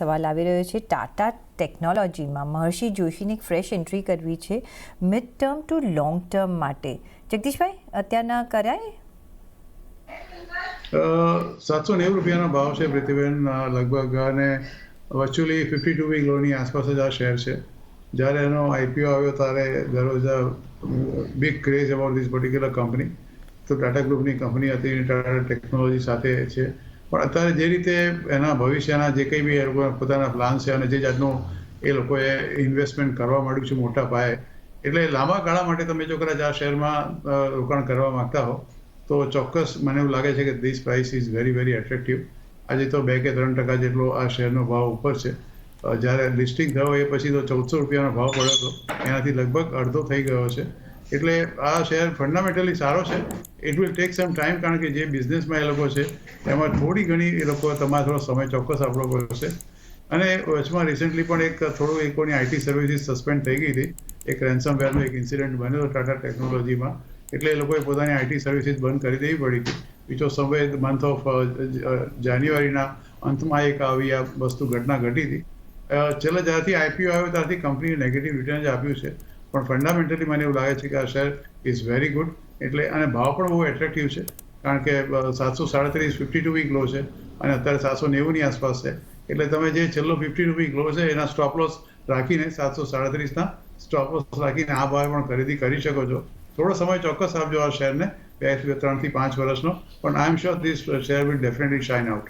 સવાલ આવી રહ્યો છે ટાટા ટેકનોલોજીમાં મહર્ષિ જોશીની ફ્રેશ એન્ટ્રી કરવી છે mid term to long term માટે. જગદીશભાઈ, અત્યારના કરાય? 790 ભાવ છે પૃથ્વીબેન લગભગ, અને વર્ચ્યુઅલી 52 વીક લોની આસપાસ જ આ શેર છે. જ્યારે એનો આઈપીઓ આવ્યો ત્યારે there was a big craze about this particular company. તો ટાટા ગ્રુપની કંપની હતી, ટાટા ટેકનોલોજી સાથે છે. પણ અત્યારે જે રીતે એના ભવિષ્યના જે કંઈ બી એ લોકો પોતાના પ્લાન છે અને જે જાતનું એ લોકોએ ઇન્વેસ્ટમેન્ટ કરવા માંડ્યું છે મોટા પાયે, એટલે લાંબા ગાળા માટે તમે જો કદાચ આ શેરમાં રોકાણ કરવા માંગતા હો તો ચોક્કસ મને એવું લાગે છે કે this price is very very attractive. આજે તો 2 કે 3% જેટલો આ શેરનો ભાવ ઉપર છે. જ્યારે લિસ્ટિંગ થયો એ પછી તો 1400 રૂપિયાનો ભાવ પડ્યો હતો, એનાથી લગભગ અડધો થઈ ગયો છે. એટલે આ શેર ફંડામેન્ટલી સારો છે. It will take some time, કારણ કે જે બિઝનેસમાં એ લોકો છે એમાં થોડી ઘણી એ લોકો તમારે થોડો સમય ચોક્કસ આપવો પડશે. અને વચમાં રિસેન્ટલી પણ એક થોડું એ લોકોની આઈટી સર્વિસીસ સસ્પેન્ડ થઈ ગઈ હતી. એક રેન્સમવેરનો એક ઇન્સિડન્ટ બન્યો ટાટા ટેકનોલોજીમાં, એટલે એ લોકોએ પોતાની આઈટી સર્વિસીસ બંધ કરી દેવી પડી હતી. Which was somewhere month of જાન્યુઆરીના અંતમાં એક આવી આ વસ્તુ ઘટના ઘટી હતી. છેલ્લે જ્યારથી આઈપીઓ આવ્યો ત્યારથી કંપનીએ નેગેટિવ રિટર્ન જ આપ્યું છે. પણ ફંડામેન્ટલી મને એવું લાગે છે કે આ શેર ઇઝ વેરી ગુડ. એટલે અને ભાવ પણ બહુ એટ્રેક્ટિવ છે, કારણ કે 737 52 વીક લો છે અને અત્યારે 790ની આસપાસ છે. એટલે તમે જે છેલ્લો 52 વીક લો છે એના સ્ટોપ લોસ રાખીને 737ના સ્ટોપ લોસ રાખીને આ ભાવે પણ ખરીદી કરી શકો છો. થોડો સમય ચોક્કસ આપજો આ શેરને, 3 થી 5 વર્ષનો, પણ I am sure this share will definitely shine out.